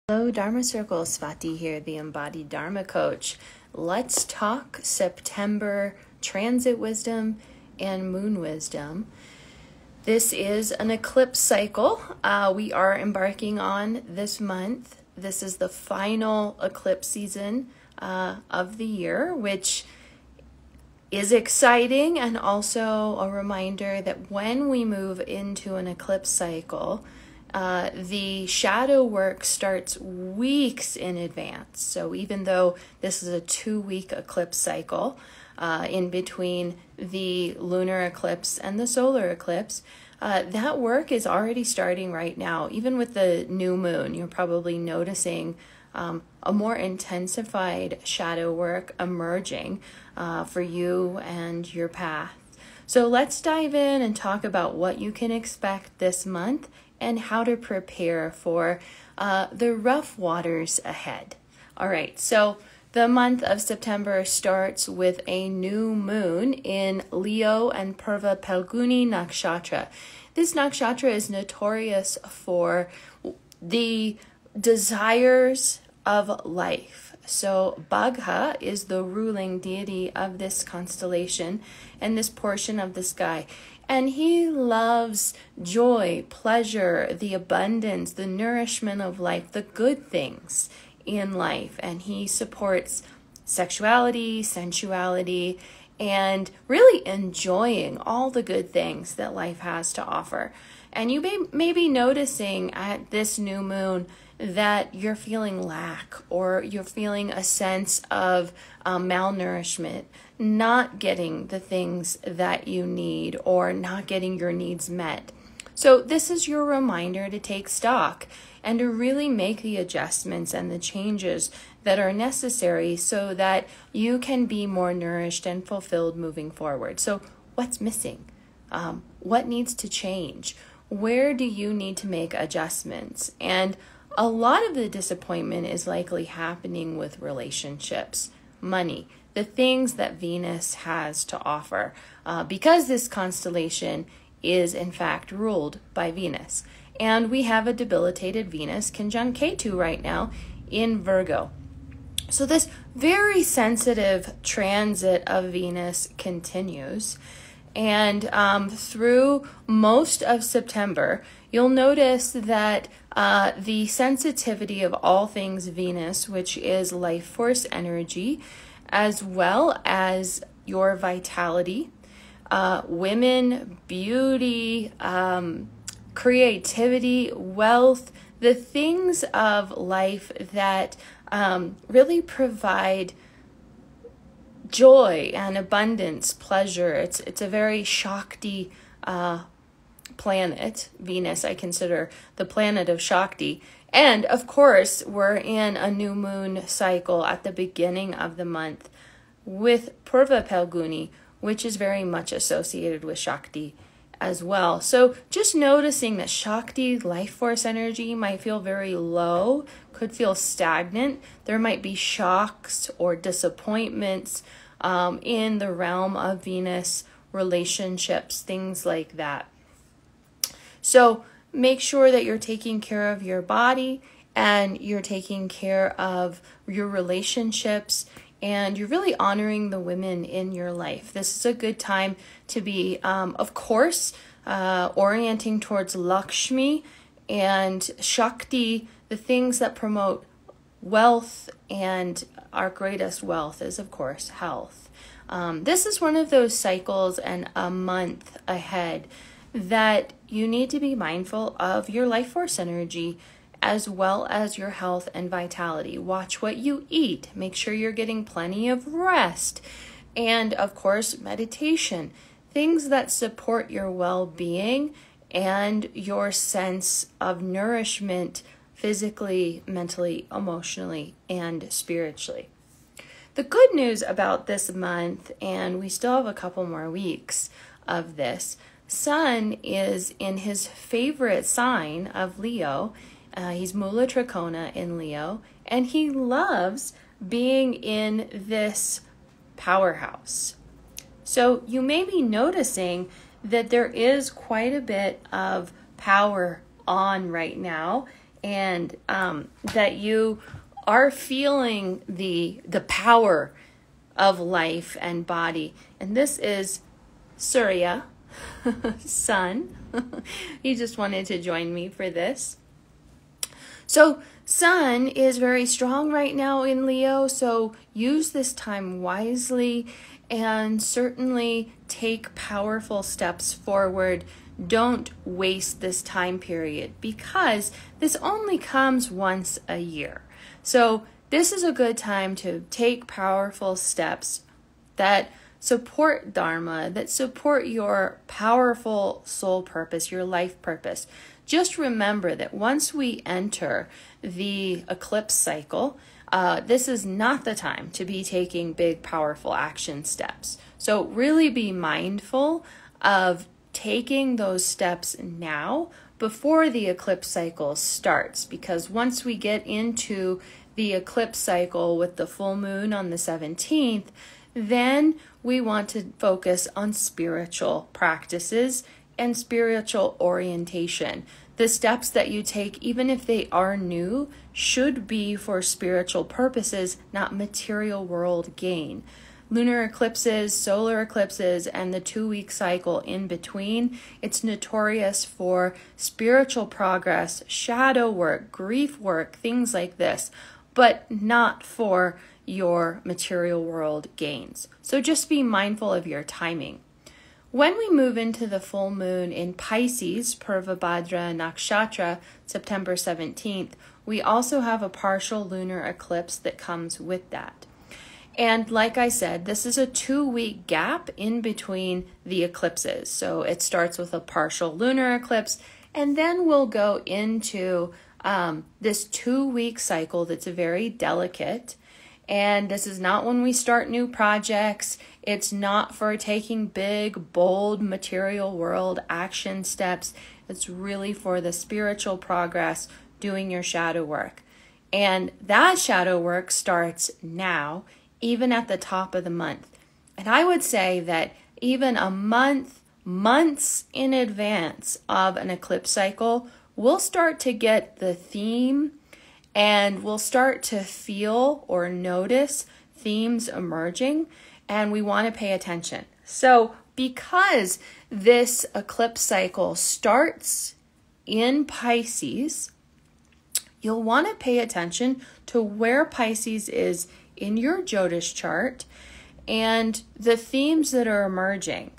Hello, Dharma Circle. Swati here, the Embodied Dharma Coach. Let's talk September transit wisdom and moon wisdom. This is an eclipse cycle we are embarking on this month. This is the final eclipse season of the year, which is exciting and also a reminder that when we move into an eclipse cycle, the shadow work starts weeks in advance. So even though this is a 2-week eclipse cycle in between the lunar eclipse and the solar eclipse, that work is already starting right now. Even with the new moon, you're probably noticing a more intensified shadow work emerging for you and your path. So let's dive in and talk about what you can expect this month and how to prepare for the rough waters ahead. All right, so the month of September starts with a new moon in Leo and Purva Palguni Nakshatra. This nakshatra is notorious for the desires of life. So Bagha is the ruling deity of this constellation and this portion of the sky. And he loves joy, pleasure, the abundance, the nourishment of life, the good things in life. And he supports sexuality, sensuality, and really enjoying all the good things that life has to offer. And you may be noticing at this new moon that you're feeling lack, or you're feeling a sense of malnourishment, not getting the things that you need, or not getting your needs met. So this is your reminder to take stock and to really make the adjustments and the changes that are necessary so that you can be more nourished and fulfilled moving forward. So what's missing? What needs to change? Where do you need to make adjustments? And a lot of the disappointment is likely happening with relationships, money, the things that Venus has to offer, because this constellation is in fact ruled by Venus. And we have a debilitated Venus conjunct Ketu right now in Virgo. So this very sensitive transit of Venus continues. And through most of September, you'll notice that the sensitivity of all things Venus, which is life force energy, as well as your vitality, women, beauty, creativity, wealth, the things of life that really provide joy and abundance, pleasure. It's a very Shakti planet. Venus, I consider the planet of Shakti. And of course, we're in a new moon cycle at the beginning of the month with Purva Palguni, which is very much associated with Shakti as well. So just noticing that Shakti life force energy might feel very low, could feel stagnant. There might be shocks or disappointments in the realm of Venus, relationships, things like that. So make sure that you're taking care of your body and you're taking care of your relationships, and you're really honoring the women in your life. This is a good time to be, of course, orienting towards Lakshmi and Shakti, the things that promote wealth, and our greatest wealth is, of course, health. This is one of those cycles and a month ahead that you need to be mindful of your life force energy as well as your health and vitality. Watch what you eat. Make sure you're getting plenty of rest. And of course, meditation. Things that support your well-being and your sense of nourishment physically, mentally, emotionally, and spiritually. The good news about this month, and we still have a couple more weeks of this, Sun is in his favorite sign of Leo. He's Mula Trikona in Leo, and he loves being in this powerhouse. So you may be noticing that there is quite a bit of power on right now, and that you are feeling the power of life and body. And this is Surya, sun. He just wanted to join me for this. So sun is very strong right now in Leo, so use this time wisely and certainly take powerful steps forward. Don't waste this time period because this only comes once a year. So this is a good time to take powerful steps that support Dharma, that support your powerful soul purpose, your life purpose. Just remember that once we enter the eclipse cycle, this is not the time to be taking big, powerful action steps. So really be mindful of taking those steps now before the eclipse cycle starts, because once we get into the eclipse cycle with the full moon on the 17th, then we want to focus on spiritual practices and spiritual orientation. The steps that you take, even if they are new, should be for spiritual purposes, not material world gain. Lunar eclipses, solar eclipses, and the 2-week cycle in between, it's notorious for spiritual progress, shadow work, grief work, things like this, but not for your material world gains. So just be mindful of your timing. When we move into the full moon in Pisces, UttaraBhadra Nakshatra, September 17th, we also have a partial lunar eclipse that comes with that. And like I said, this is a 2-week gap in between the eclipses. So it starts with a partial lunar eclipse, and then we'll go into this 2-week cycle that's very delicate. And this is not when we start new projects. It's not for taking big, bold, material world action steps. It's really for the spiritual progress, doing your shadow work. And that shadow work starts now, even at the top of the month. And I would say that even a months in advance of an eclipse cycle, we'll start to get the theme and we'll start to feel or notice themes emerging, and we want to pay attention. So because this eclipse cycle starts in Pisces, you'll want to pay attention to where Pisces is in your Jyotish chart and the themes that are emerging.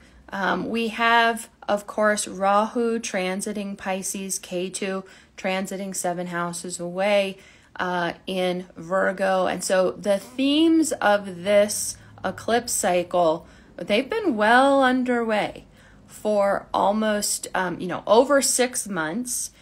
We have, of course, Rahu transiting Pisces, Ketu transiting 7 houses away in Virgo. And so the themes of this eclipse cycle, they've been well underway for almost, over 6 months,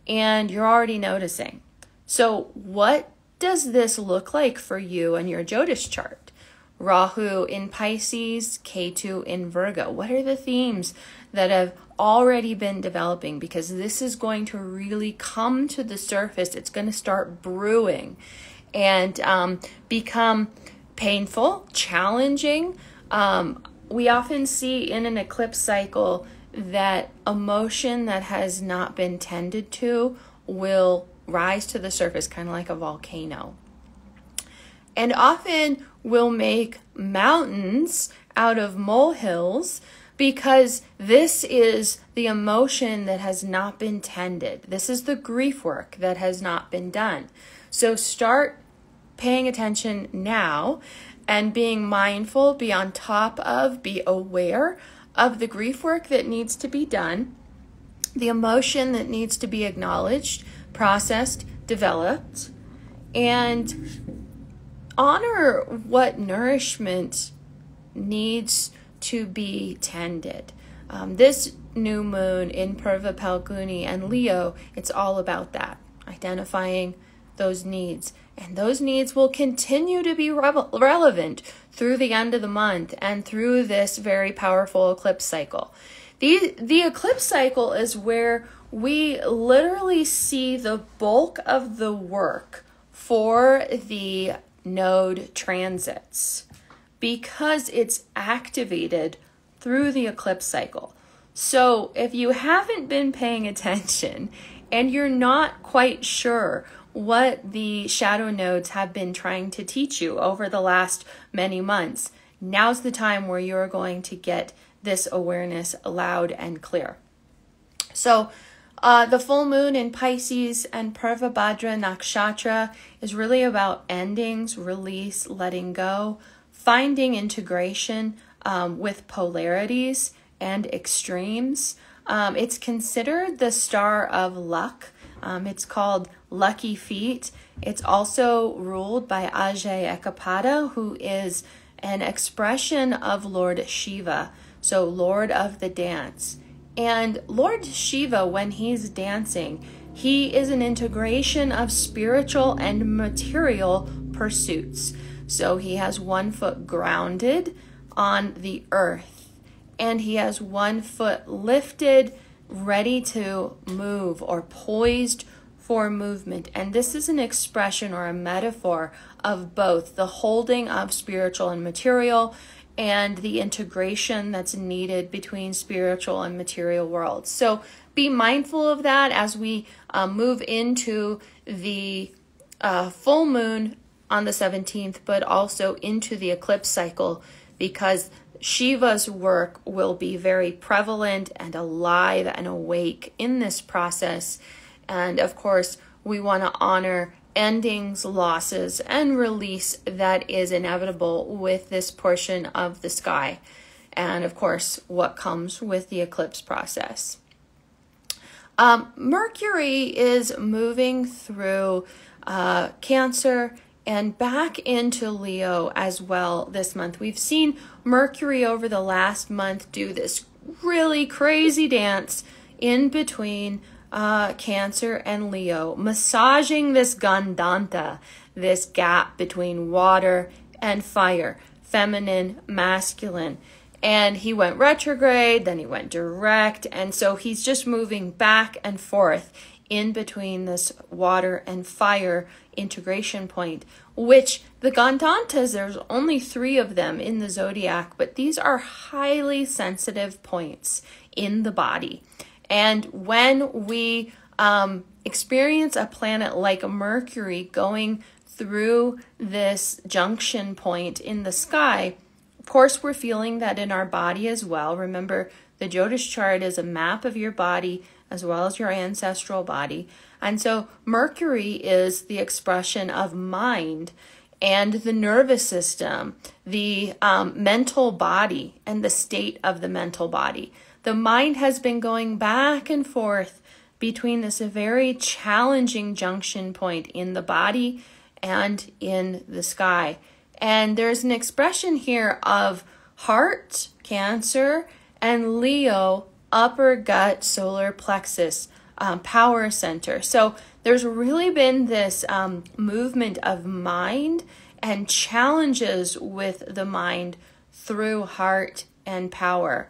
and you're already noticing. So what does this look like for you and your Jyotish chart? Rahu in Pisces, Ketu in Virgo. What are the themes that have already been developing? Because this is going to really come to the surface. It's going to start brewing and become painful, challenging. We often see in an eclipse cycle that emotion that has not been tended to will rise to the surface, kind of like a volcano. And often we'll make mountains out of molehills because this is the emotion that has not been tended. This is the grief work that has not been done. So start paying attention now and being mindful, be on top of, be aware of the grief work that needs to be done, the emotion that needs to be acknowledged, processed, developed, and honor what nourishment needs to be tended. This new moon in Purva Palguni and Leo, it's all about that, identifying those needs. And those needs will continue to be relevant through the end of the month and through this very powerful eclipse cycle. The eclipse cycle is where we literally see the bulk of the work for the node transits because it's activated through the eclipse cycle. So if you haven't been paying attention and you're not quite sure what the shadow nodes have been trying to teach you over the last many months, now's the time where you're going to get this awareness loud and clear. So the full moon in Pisces and UttaraBhadra Nakshatra is really about endings, release, letting go, finding integration with polarities and extremes. It's considered the star of luck. It's called Lucky Feet. It's also ruled by Ajay Ekapada, who is an expression of Lord Shiva, so Lord of the dance. And Lord Shiva, when he's dancing, he is an integration of spiritual and material pursuits. So he has one foot grounded on the earth, and he has one foot lifted, ready to move or poised for movement. And this is an expression or a metaphor of both the holding of spiritual and material and the integration that's needed between spiritual and material worlds. So be mindful of that as we move into the full moon on the 17th, but also into the eclipse cycle, because Shiva's work will be very prevalent and alive and awake in this process. And of course, we want to honor endings, losses, and release that is inevitable with this portion of the sky. And of course, what comes with the eclipse process. Mercury is moving through Cancer and back into Leo as well this month. We've seen Mercury over the last month do this really crazy dance in between Cancer and Leo, massaging this Gandanta, this gap between water and fire, feminine, masculine. And he went retrograde, then he went direct, and so he's just moving back and forth in between this water and fire integration point, which the Gandantas, there's only 3 of them in the zodiac, but these are highly sensitive points in the body. And when we experience a planet like Mercury going through this junction point in the sky, of course, we're feeling that in our body as well. Remember, the Jyotish chart is a map of your body as well as your ancestral body. And so Mercury is the expression of mind and the nervous system, the mental body, and the state of the mental body. The mind has been going back and forth between this very challenging junction point in the body and in the sky. And there's an expression here of heart, Cancer, and Leo, upper gut, solar plexus, power center. So there's really been this movement of mind and challenges with the mind through heart and power.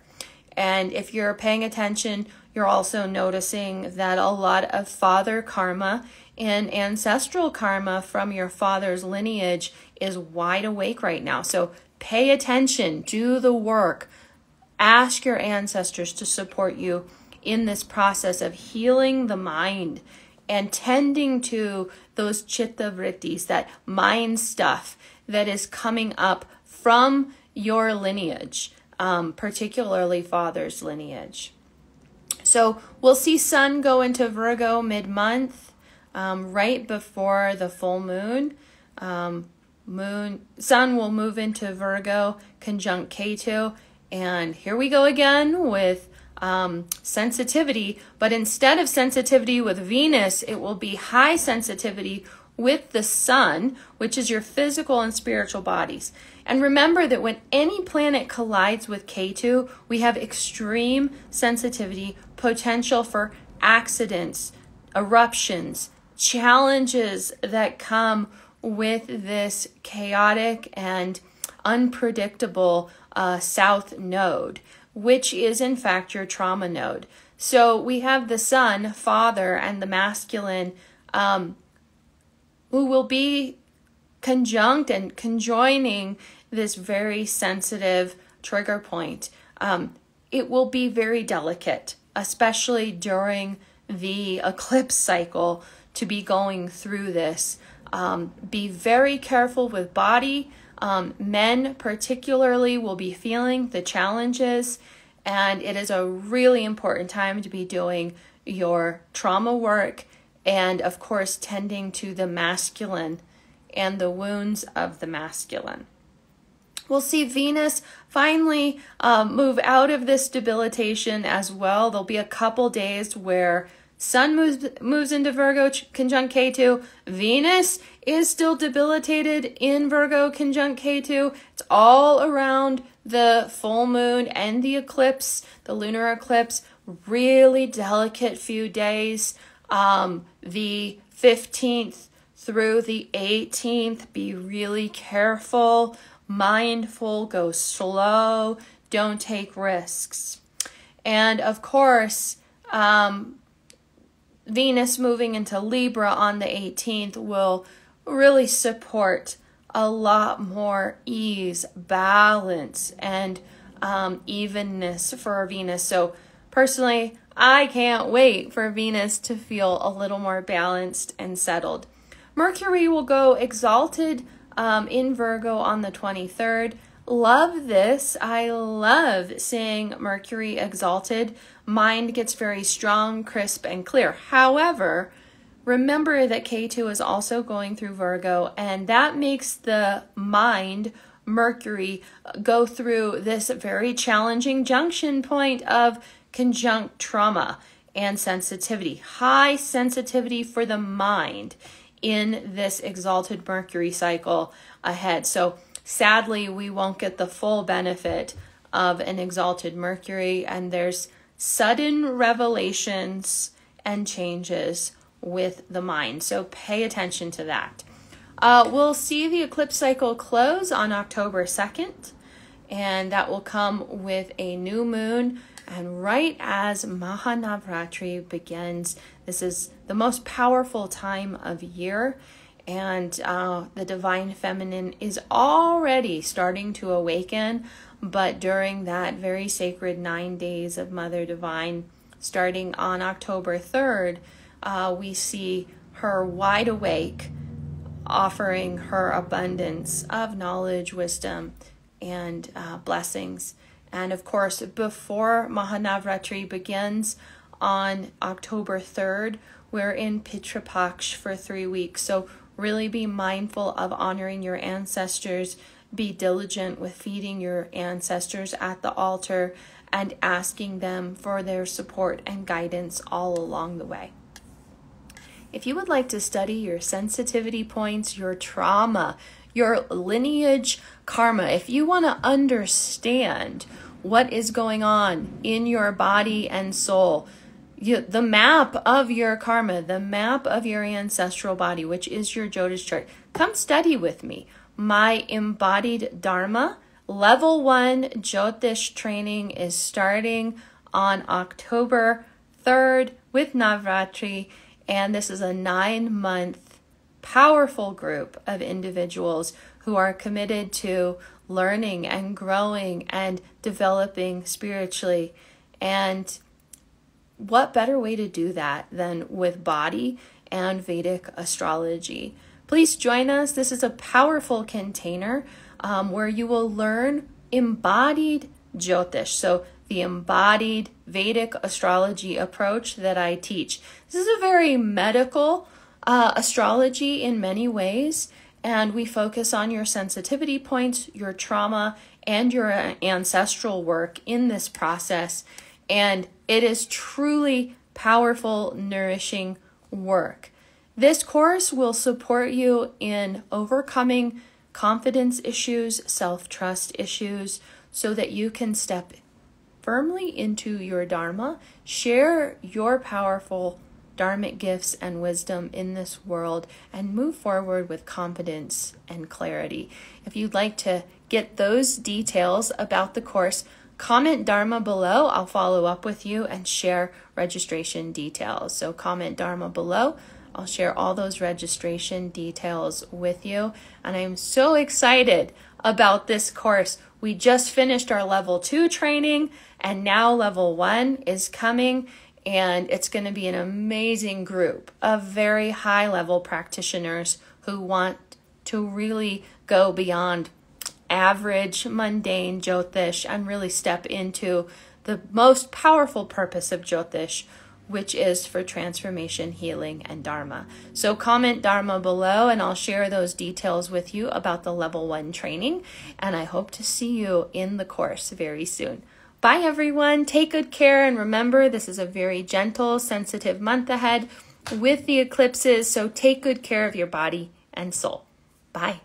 And if you're paying attention, you're also noticing that a lot of father karma and ancestral karma from your father's lineage is wide awake right now. So pay attention, do the work, ask your ancestors to support you in this process of healing the mind and tending to those chitta vrittis, that mind stuff that is coming up from your lineage, particularly father's lineage. So we'll see Sun go into Virgo mid-month, right before the full moon. Sun will move into Virgo, conjunct Ketu, and here we go again with sensitivity, but instead of sensitivity with Venus, it will be high sensitivity with the Sun, which is your physical and spiritual bodies. And remember that when any planet collides with Ketu, we have extreme sensitivity, potential for accidents, eruptions, challenges that come with this chaotic and unpredictable south node, which is in fact your trauma node. So we have the Sun, father, and the masculine, who will be conjunct and conjoining this very sensitive trigger point. It will be very delicate, especially during the eclipse cycle to be going through this. Be very careful with body. Men particularly will be feeling the challenges, and it is a really important time to be doing your trauma work and, of course, tending to the masculine and the wounds of the masculine. We'll see Venus finally move out of this debilitation as well. There'll be a couple days where Sun moves into Virgo conjunct Ketu. Venus is still debilitated in Virgo conjunct Ketu. It's all around the full moon and the eclipse, the lunar eclipse. Really delicate few days. The 15th through the 18th, be really careful, mindful, go slow, don't take risks. And of course, Venus moving into Libra on the 18th will really support a lot more ease, balance, and evenness for Venus. So personally, I can't wait for Venus to feel a little more balanced and settled. Mercury will go exalted in Virgo on the 23rd. Love this. I love seeing Mercury exalted. Mind gets very strong, crisp, and clear. However, remember that Ketu is also going through Virgo, and that makes the mind, Mercury, go through this very challenging junction point of conjunct trauma and sensitivity. High sensitivity for the mind in this exalted Mercury cycle ahead. So sadly, we won't get the full benefit of an exalted Mercury, and there's sudden revelations and changes with the mind. So pay attention to that. We'll see the eclipse cycle close on October 2nd, and that will come with a new moon. And right as Mahanavratri begins, this is the most powerful time of year, and the divine feminine is already starting to awaken. But during that very sacred 9 days of Mother Divine, starting on October 3rd, we see her wide awake, offering her abundance of knowledge, wisdom, and blessings. And of course, before Mahanavratri begins on October 3rd, we're in Pitra Paksh for 3 weeks. So really be mindful of honoring your ancestors. Be diligent with feeding your ancestors at the altar and asking them for their support and guidance all along the way. If you would like to study your sensitivity points, your trauma, your lineage karma, if you want to understand what is going on in your body and soul, the map of your karma, the map of your ancestral body, which is your Jyotish chart, come study with me. My embodied Dharma level 1 Jyotish training is starting on October 3rd with Navratri, and this is a 9-month powerful group of individuals who are committed to learning and growing and developing spiritually. And what better way to do that than with body and Vedic astrology? Please join us. This is a powerful container where you will learn embodied Jyotish. So the embodied Vedic astrology approach that I teach. This is a very medical astrology in many ways, and we focus on your sensitivity points, your trauma, and your ancestral work in this process. And it is truly powerful, nourishing work. This course will support you in overcoming confidence issues, self-trust issues, so that you can step firmly into your Dharma, share your powerful Dharmic gifts and wisdom in this world, and move forward with confidence and clarity. If you'd like to get those details about the course, comment Dharma below. I'll follow up with you and share registration details. So comment Dharma below. I'll share all those registration details with you. And I'm so excited about this course. We just finished our level 2 training, and now level 1 is coming. And it's going to be an amazing group of very high-level practitioners who want to really go beyond average, mundane Jyotish and really step into the most powerful purpose of Jyotish, which is for transformation, healing, and Dharma. So comment Dharma below and I'll share those details with you about the level 1 training. And I hope to see you in the course very soon. Bye everyone. Take good care. And remember, this is a very gentle, sensitive month ahead with the eclipses. So take good care of your body and soul. Bye.